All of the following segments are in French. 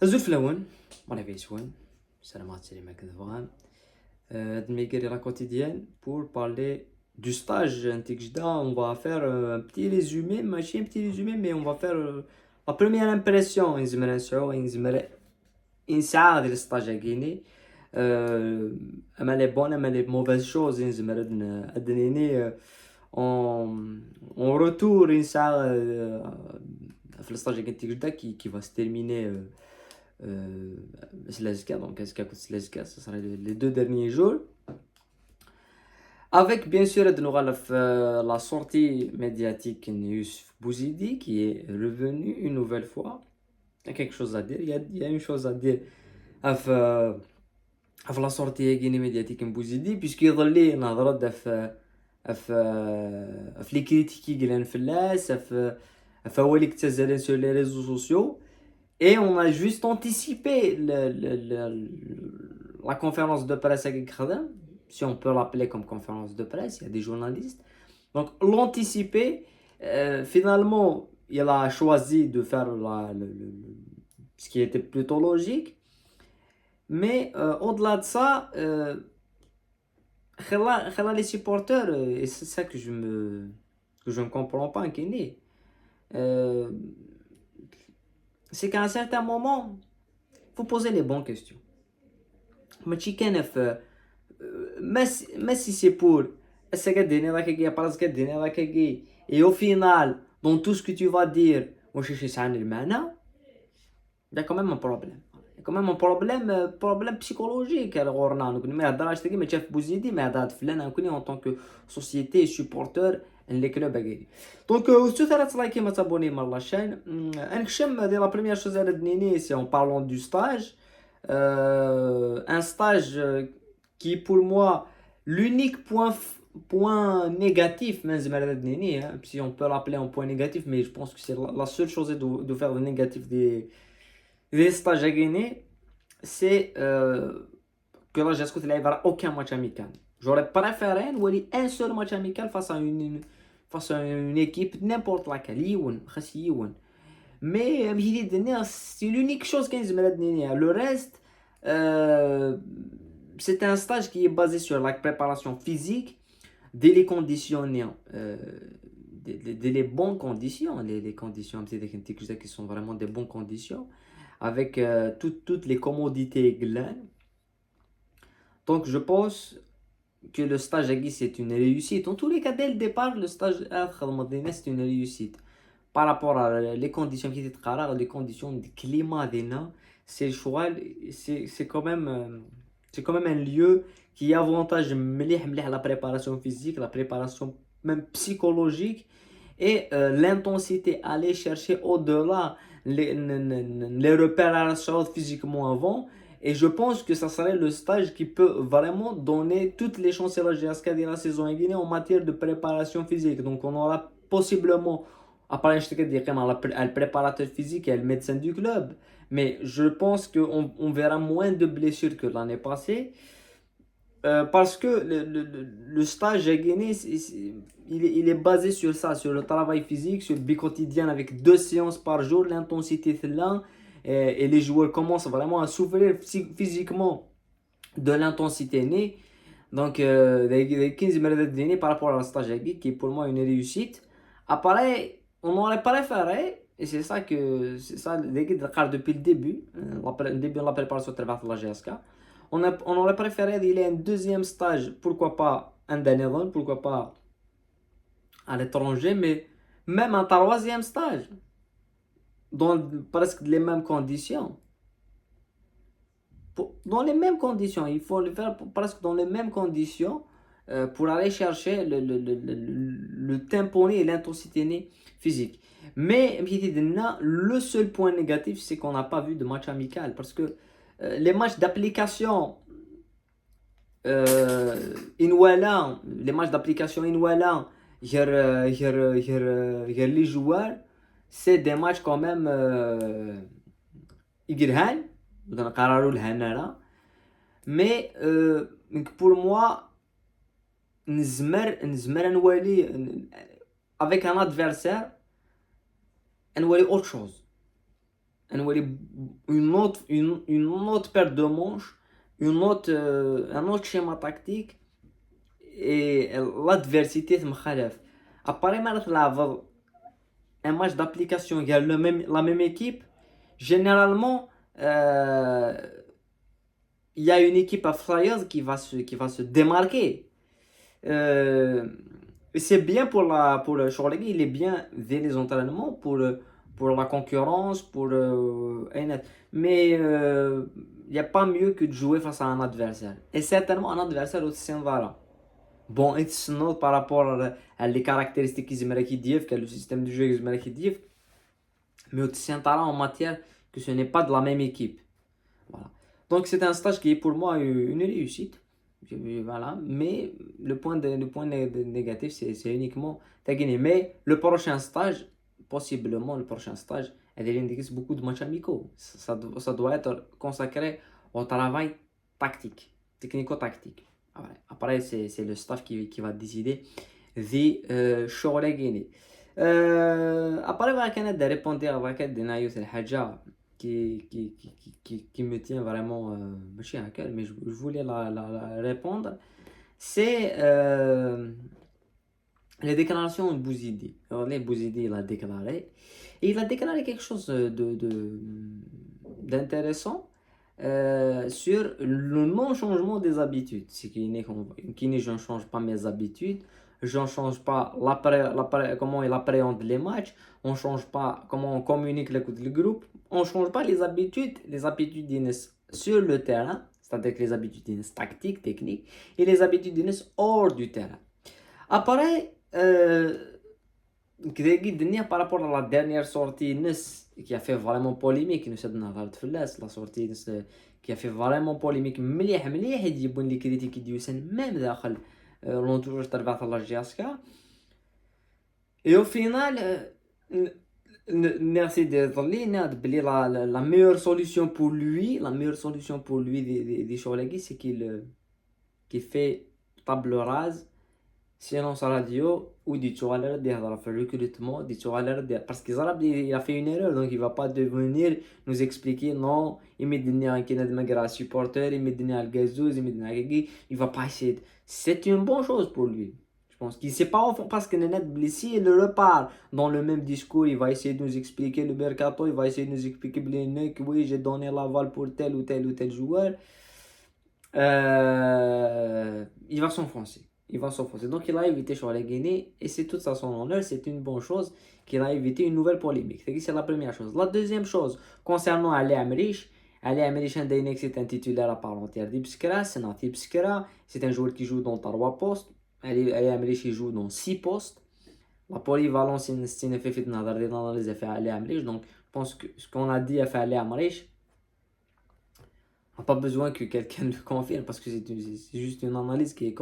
Azul Flaouen, mon avis Swan, Salamat Salima Kadvan, de Miguel la quotidienne pour parler du stage Intikjda. On va faire un petit résumé, machin, un petit résumé, mais on va faire la première impression. Inzimere Sou, Inzimere Insaad le stage à Guinée. Les bonnes, mais les mauvaises choses, Inzimere Adnini en retour, Insaad le stage à Intikjda qui va se terminer. Slezka, donc Slezka, ce sera les 2 derniers jours. Avec bien sûr la sortie médiatique de Youssouf Bouzidi qui est revenu une nouvelle fois. Il y a quelque chose à dire. Il y a une chose à dire avec la sortie médiatique de Bouzidi, puisqu'il y a les critiques qui viennent sur les réseaux sociaux. Et on a juste anticipé la conférence de presse avec Khadem, si on peut l'appeler comme conférence de presse, il y a des journalistes. Donc l'anticiper, finalement, il a choisi de faire ce qui était plutôt logique. Mais au-delà de ça, les supporters, et c'est ça que je ne comprends pas, Kenny, c'est qu'à un certain moment, il faut poser les bonnes questions. Mais si c'est pour et au final, dans tout ce que tu vas dire, il y a quand même un problème. Il y a quand même un problème psychologique. En tant que société et supporter les clubs. Donc, si tu as liké ma t'abonner à la chaîne, la première chose c'est en parlant du stage. Un stage qui est pour moi l'unique point négatif, si on peut l'appeler un point négatif, mais je pense que c'est la seule chose de faire le négatif des stages à Guinée, c'est que là, j'espère qu'il n'y aura aucun match amical. J'aurais préféré un seul match amical face à une équipe n'importe laquelle. Mais c'est l'unique chose qu'ils ont. Le reste, c'est un stage qui est basé sur la préparation physique, dès les conditions, dès les bonnes conditions, les conditions qui sont vraiment des bonnes conditions, avec toutes les commodités globales. Donc je pense que le stage à Guy c'est une réussite. En tous les cas, dès le départ, le stage à Khalmadine c'est une réussite. Par rapport à les conditions qui étaient rares, les conditions de climat c'est le choix, c'est quand même un lieu qui avantage la préparation physique, la préparation même psychologique et l'intensité, aller chercher au-delà les repères à la physiquement avant. Et je pense que ça serait le stage qui peut vraiment donner toutes les chances à la GSK de la saison en Guinée en matière de préparation physique. Donc on aura possiblement, à part le préparateur physique et le médecin du club, mais je pense qu'on verra moins de blessures que l'année passée. Parce que le stage à Guinée, il est basé sur ça, sur le travail physique, sur le bi-quotidien avec 2 séances par jour, l'intensité est là, et les joueurs commencent vraiment à souffrir physiquement de l'intensité née. Donc, les 15 minutes par rapport à la stage à Guinée, qui est pour moi une réussite. Après, on aurait préféré, et c'est ça, depuis le début, de la préparation de la GSK. On aurait préféré il y a un deuxième stage, pourquoi pas en Danemark, pourquoi pas à l'étranger, mais même un troisième stage, dans presque les mêmes conditions. Dans les mêmes conditions, il faut le faire presque dans les mêmes conditions pour aller chercher le temponé et l'intensité physique. Mais le seul point négatif, c'est qu'on n'a pas vu de match amical parce que les matchs d'application les matchs d'application Inwala, les joueurs, c'est des matchs quand même mais pour moi, avec un adversaire, autre chose. نولي une autre paire de manches, un autre schéma tactique et l'adversité مخالف. Après معناتها un match d'application, il y a la même équipe. Généralement, il y a une équipe à flyers qui va se démarquer. C'est bien pour le Chorlegui, il est bien dès les entraînements pour la concurrence, mais il n'y a pas mieux que de jouer face à un adversaire. Et certainement un adversaire aussi Vara. Bon, et sinon, par rapport à les caractéristiques qu'ils disent, que le système de jeu qu'ils disent, mais aussi un talent en matière que ce n'est pas de la même équipe. Voilà. Donc c'est un stage qui est pour moi une réussite. Voilà. Mais le point négatif, c'est uniquement t'as gagné. Mais le prochain stage, possiblement le prochain stage, il indique beaucoup de matchs amicaux. Ça doit être consacré au travail tactique, technico-tactique. Voilà. Après, c'est le staff qui va décider des شغل Guinée. Après, كانت de répondre à la حاجة qui me tient vraiment ماشي à cœur, mais je voulais la répondre. C'est les déclarations de Bouzidi. Alors, Bouzidi, il a déclaré. Et il a déclaré quelque chose d'intéressant sur le non-changement des habitudes. C'est qui je ne change pas mes habitudes, je ne change pas comment il appréhende les matchs, on ne change pas comment on communique le groupe, on ne change pas les habitudes sur le terrain, c'est-à-dire que les habitudes tactiques, techniques, et les habitudes hors du terrain. Après, par rapport à la dernière sortie qui a fait vraiment polémique, la sortie qui a fait vraiment polémique, مليح يجيبوا لي كريتيك ديوسن même داخل l'entourage تبع الله جاسكا. Et au final, merci d'être là, la meilleure solution pour lui, des Chorlegui, c'est qu'il fait table rase silence radio ou dit tu vas leur dire le recrutement, dit tu vas leur dire parce qu'il a fait une erreur, donc il va pas devenir nous expliquer non, il m'a donné un kiné de magra supporter, il m'a donné un gazouz, il m'a donné un gagui, il va pas essayer. C'est une bonne chose pour lui. Je pense qu'il sait pas parce que Nenet Blessi il le repart dans le même discours, il va essayer de nous expliquer le mercato, il va essayer de nous expliquer que oui, j'ai donné l'aval pour tel ou tel joueur. Il va s'enfoncer. Donc il a évité sur la Guinée et c'est tout à son honneur, c'est une bonne chose qu'il a évité une nouvelle polémique. C'est la première chose. La deuxième chose, concernant Ali Amrich, c'est un titulaire à part entière d'Ipskra, c'est un joueur qui joue dans 3 postes. Ali Amrich joue dans 6 postes. La polyvalence, c'est une effet d'analyse fait Ali Amrich. Donc je pense que ce qu'on a dit à faire Ali Amrich, on n'a pas besoin que quelqu'un le confirme parce que c'est juste une analyse qui est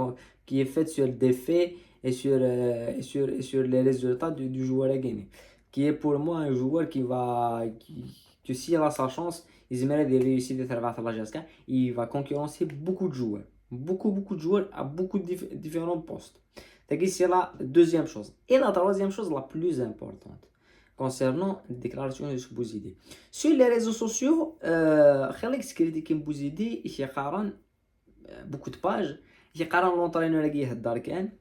faite sur des faits et sur les résultats du joueur à gagner. Qui est pour moi un joueur que s'il a sa chance, il mérite de réussir de faire la Jaska, il va concurrencer beaucoup de joueurs. Beaucoup de joueurs à beaucoup de différents postes. C'est la deuxième chose. Et la troisième chose la plus importante concernant les déclarations de Bouzidi. Sur les réseaux sociaux, خليك critiquer Bouzidi, il y a beaucoup de pages, il y a l'entraîneur qui يهدر كان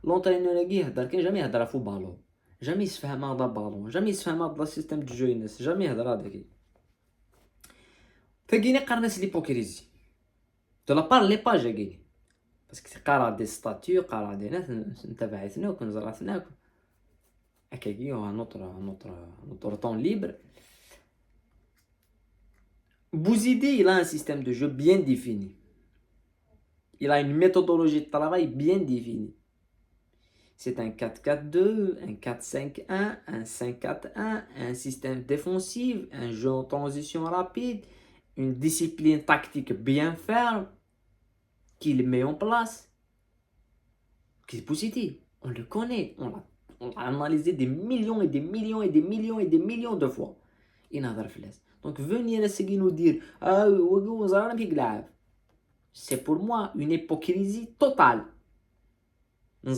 l'entraîneur qui يهدر كان jamais يهدر في بالون, jamais يسفهم هذا بالون, jamais يسفهم هذا السيستم دو جو الناس, jamais يهدر هذاك. فكيني قرناس ليبوكريزي de la part les pages كاين باسكو قرا دي ستاتيو, قرا دي ناس نتبعتناك ونزرعتناك à notre temps libre. Bouzidi, il a un système de jeu bien défini. Il a une méthodologie de travail bien définie. C'est un 4-4-2, un 4-5-1, un 5-4-1, un système défensif, un jeu en transition rapide, une discipline tactique bien ferme qu'il met en place. Qui est positif. On le connaît, on l'a analysé des millions et des millions et des millions et des millions de fois. Donc venir essayer nous dire c'est pour moi une hypocrisie totale. Et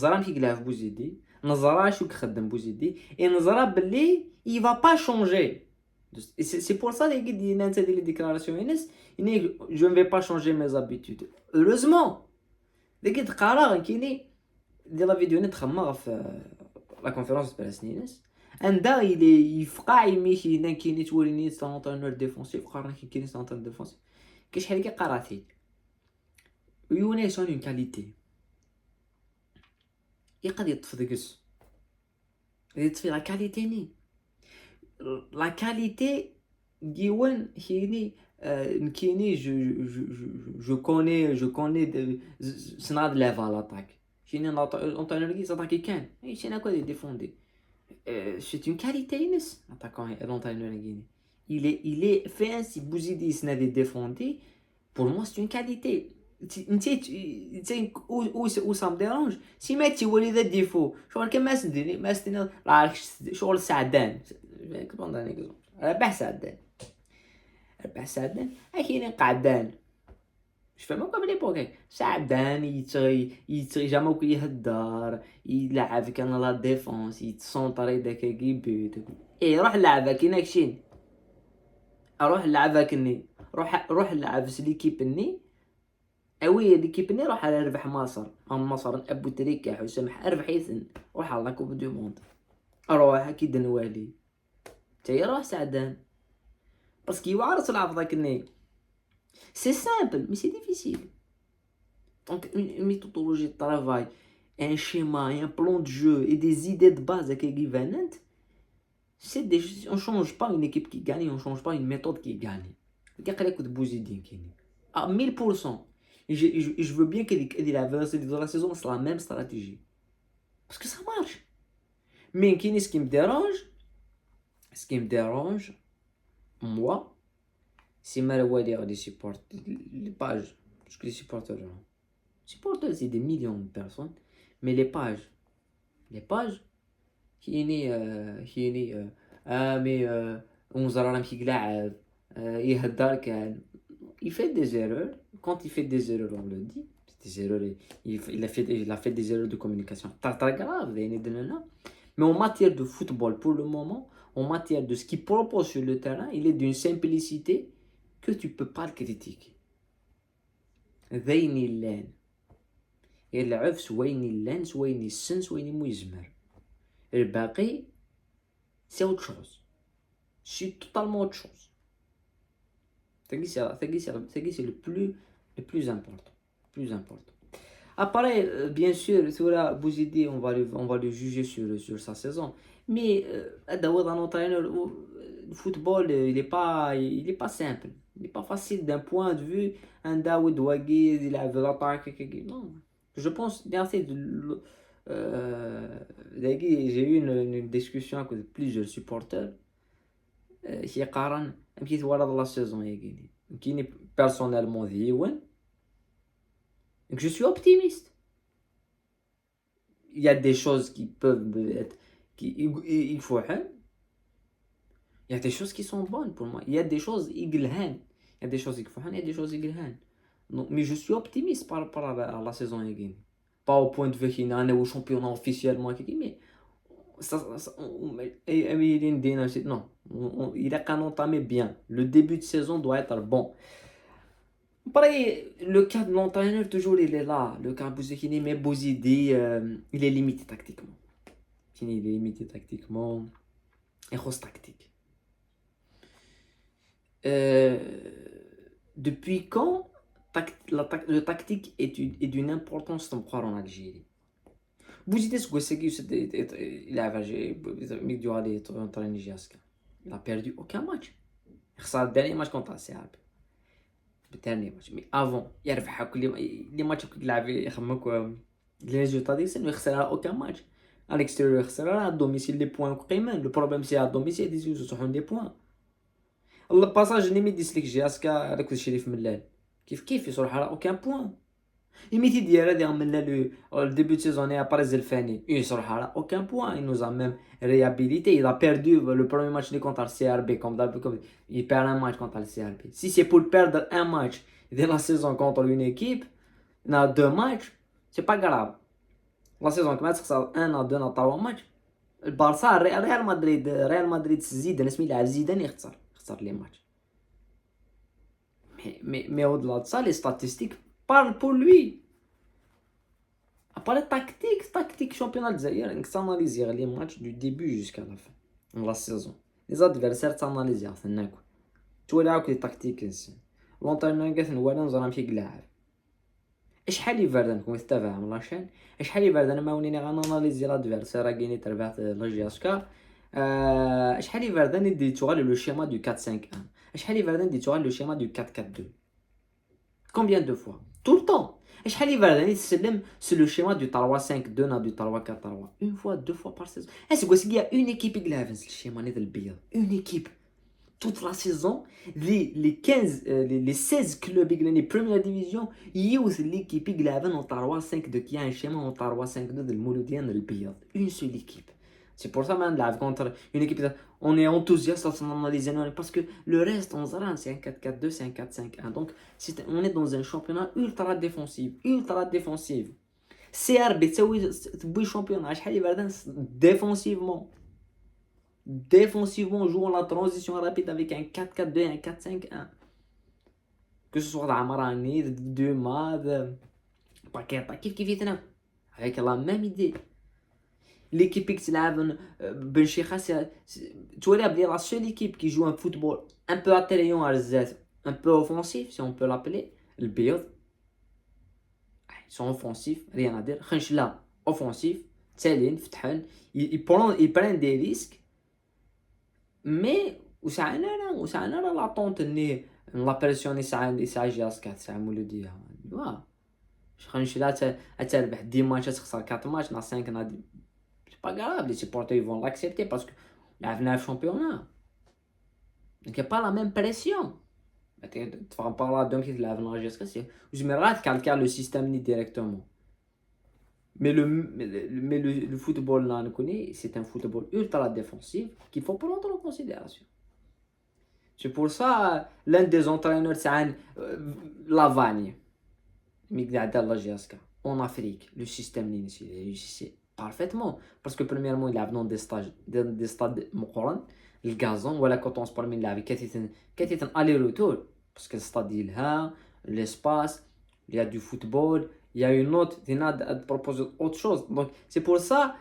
il va pas changer. Et c'est pour ça les gars disent les déclarations je ne vais pas changer mes habitudes. Heureusement les gars قرار كايني ديال لا فيديو نتخمغ في لا كونفيرونس تاع سنينس عندها يفقع يميشي هنا كايني توريني سونطرنور ديفونسيف قرا كايني سونطرنور ديفونسيف كاين شحال كي قراتي ويوني سون اون كاليتي يقدر يطفدقس يطفي لا كاليتي ني لا كاليتي جيوان هيني كيني جو كوني سناد ليفا لاتاك شيني لونطرنور كي ساتاكي كان شينا كو ديفوندي c'est une qualité Inès attaquant l'entraîneur guinéen il est fait ainsi Bouzidi n'a des défendus pour moi c'est une qualité où ça me dérange si mec tu vois les défauts شغل كما سندني لا شغل سعدان كيف نضرب اكزومبل ربح سعدان كاين قعدان je fais même comme l'époque سعدان يتري جامو كيهدر يلعب كان لا ديفونس يتسونطري داك كيبوت اي روح لعبها كاين شين اروح لعبها كني روح لعب في ليكيب ني اوي ليكيب ني روح على ربح مصر ابو تريكه وسمح اربح يثن روح على كوب دو موند اروح كي دنوالي تاي روح سعدان باسكو يوعرس لعب ذاك الني. C'est simple, mais c'est difficile. Donc, une méthodologie de travail, un schéma, un plan de jeu et des idées de base qui viennent, on ne change pas une équipe qui gagne, on ne change pas une méthode qui gagne. À 1000%. Je veux bien que la veille de la saison, c'est la même stratégie. Parce que ça marche. Mais ce qui me dérange, moi, c'est malheureux des supporters, les pages, parce que les supporters c'est des millions de personnes, mais les pages, on il fait des erreurs, quand il fait des erreurs on le dit, des erreurs, il a fait des erreurs de communication, très grave, mais en matière de football pour le moment, en matière de ce qu'il propose sur le terrain, il est d'une simplicité que tu peux pas le critiquer. ذيني اللان يلعب سويني اللان سويني السن سويني مو يزمر الباقي c'est autre chose, c'est totalement autre chose. C'est le plus important. Après bien sûr Soura Bouzidi on va le juger sur sa saison, mais Daoud un entraîneur le football il est pas simple. Il n'est pas facile d'un point de vue un Daoud Ouagui il a l'attaque non je pense j'ai eu une discussion avec plusieurs supporters qui قارن مشيت ورا la saison يجيني كيني personnellement ديوان donc je suis optimiste. Il y a des choses qui peuvent être il faut il y a des choses qui sont bonnes pour moi. Il y a des choses يقلهان. Il y a des choses يكفوحان, il y a des choses يقلهان. Donc, mais je suis optimiste par rapport à la saison يجيني. Pas au point de vue qu'il y a un championnat officiellement mais non, il a qu'à entamer bien. Le début de saison doit être bon. Pareil, le cas de l'entraîneur, toujours il est là. Le cas Bouzekini, mais Bouzidi, il est limité tactiquement. Il est limité tactiquement. Et grosse tactique. Depuis quand le tactique est d'une importance de croire en Algérie? Bouzidi, il a perdu aucun match. Il a le dernier match contre la CRB. Le dernier match. Mais avant, il y a les matchs qu'il avait les résultats ديال السنة ما يخسرها aucun match. À l'extérieur يخسرها, à domicile les points قيمة. Le problème c'est à domicile ils يصحون des points. الله باساج نيمي ديسليك جاسكا هذاك الشيء اللي في ملال كيف يصرح على aucun point. الميتي ديالها ديال ملال le début de saison après Zelfani يصرح على aucun point. Il nous a même réhabilité. Il a perdu le premier match contre le CRB comme d'habitude. Il perd un match contre le CRB. Si c'est pour perdre un match de la saison contre une équipe, dans 2 matchs, c'est pas grave. La saison كما تخسر 1 2 3 matchs. البارسا ريال مدريد زيدان اسمي لاعب زيدان يخسر تخسر لي ماتش. Mais au-delà de ça, les statistiques parlent pour lui. Après tactique championnat d'Azaïr, on s'analyse les matchs du début jusqu'à la fin de la saison. Les adversaires s'analysent, tu vois là que les tactiques, l'entraîneur قالت نوالا نزرا مشي لاعب. شحال يبردن كون تتابع من لاشين، شحال يبردن ما ولينا غاناليزي l'adversaire غيني تربحت لا جي اس كا. شحال يبردن ديتو غير لو schéma du 4-5-1. شحال يبردن ديتو غير لو schéma du 4-4-2. Combien de fois? Tout le temps. شحال يبردن تسلم sur le schéma du 3-5-2 na du 3-4-3. Une fois, deux fois par saison. Est-ce que il y a une équipe qui l'a fait ce schéma نيت البيض. Une équipe. Toute la saison, les 15, les 16 clubs de la première division, il y a aussi l'équipe qui a en 3-5-2 qui a un schéma en 3-5-2 de Mouloudien de l'Biyad. Une seule équipe. C'est pour ça qu'on contre une équipe, on est enthousiaste à son analyse parce que le reste, on s'arrête, c'est un 4-4-2, c'est un 4-5-1. Donc, on est dans un championnat ultra défensif. Ultra défensif. CRB, c'est un championnat, défensivement. Défensivement, jouant la transition rapide avec un 4-4-2 et un 4-5-1. Que ce soit Amarani, Dumad, Paqueta, kif يتناول. Avec la même idée. L'équipe qui l'a Benchikha, tu vois, la seule équipe qui joue un football un peu attrayant à un peu offensif, si on peut l'appeler, le Biyad. Ils sont offensifs, rien à dire. Khenchla, offensif, Tselin, Fthan, ils prennent des risques. Mais وسعنا لاطونت اني لا بريسيون يسعى جاسكات تاع مولوديه وا شخنش لا تربح 10 ماتشات تخسر 4 ماتش نا 5 نا سي با غراف لي سيبورتر يفون لاكسبتي باسكو لعبنا في الشامبيونا دونك يا با لا ميم بريسيون تفهم با لا دونك تلعب نا جاسكا سي جميرات كالكار لو سيستيم ني ديريكتومون. Mais le football, là, c'est un football ultra défensif qu'il faut prendre en considération. C'est pour ça, l'un des entraîneurs, c'est Lavagne, la GSK, en Afrique, le système il réussissait parfaitement. Parce que premièrement, il a dans des stades مقارن, le gazon, voilà, quand on se parle de la vie, qu'il y a un aller-retour. Parce que le stade, il a l'espace, il y a du football, il y a une autre, il y a à proposer autre chose. Donc, c'est pour ça,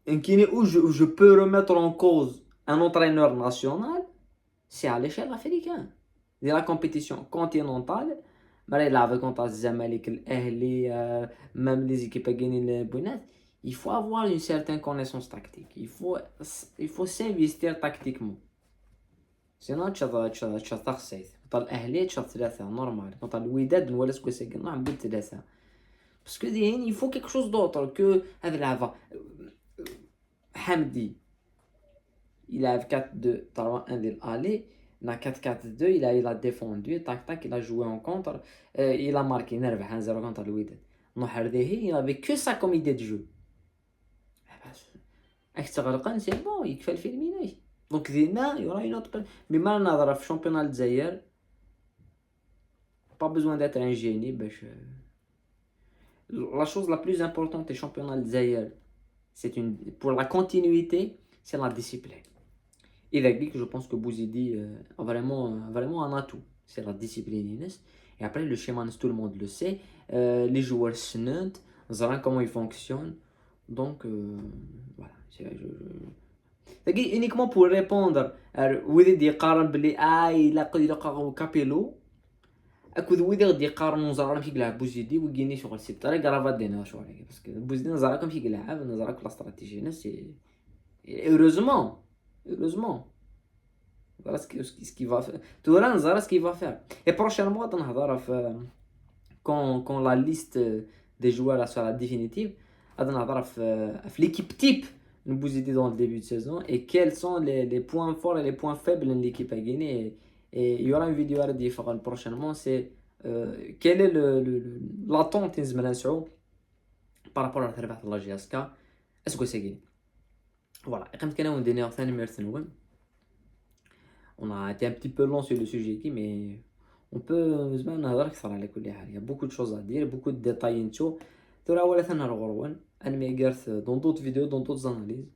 où je peux remettre en cause un entraîneur national, c'est à l'échelle africaine. De la compétition continentale, il avait contre Zamalek, l'Ahli, même les équipes à gagner le Bounet. Il faut avoir une certaine connaissance tactique. Il faut s'investir tactiquement. Sinon, tu vas t'arrêter. Quand l'Ahli, tu vas te laisser normal. Quand l'Ouidad, nous allons se casser. Non, on va te laisser. Parce que il faut quelque chose d'autre que Hamdi. Il a 4-2, 3-1 de l'aller. Il a 4-4-2, il a défendu, tac, il a joué en contre. Il a marqué 1-0 contre l'Ouidad. Il n'avait que ça comme idée de jeu. C'est bon, il fait le film. Donc il y aura une autre. Mais maintenant, dans le championnat de Zaïre, pas besoin d'être un génie. La chose la plus importante des championnats de Zaïre, pour la continuité, c'est la discipline. Et avec je pense que Bouzidi a vraiment un atout. C'est la discipline. Et après, le schéma, tout le monde le sait. Les joueurs snent, on sait comment ils fonctionnent. Donc, voilà. Uniquement pour répondre à Widi يقارن بلي يلاقوا كابيلو اكو ويدي غادي يقارنوا نزرا كي يلعب بوزيدي وكيني شغل سي طري غرافات دينا شغل باسكو بوزيدي نزرا كم كي يلعب نزرا كلا استراتيجيه ناس heureusement voilà ce qu'il va faire تورا نزرا ce qu'il va faire et prochainement غنهضر في quand la liste des joueurs sera définitive غنهضر في l'équipe type nous Bouzidi dans le début de saison et quels sont les points forts et les points faibles de l'équipe à Guinée et il y aura une vidéo à dire prochainement c'est quelle est l'attente par rapport à la GSK est-ce que c'est Guinée voilà on a été un petit peu long sur le sujet ici mais on peut il y a beaucoup de choses à dire beaucoup de détails dans d'autres vidéos, dans d'autres analyses.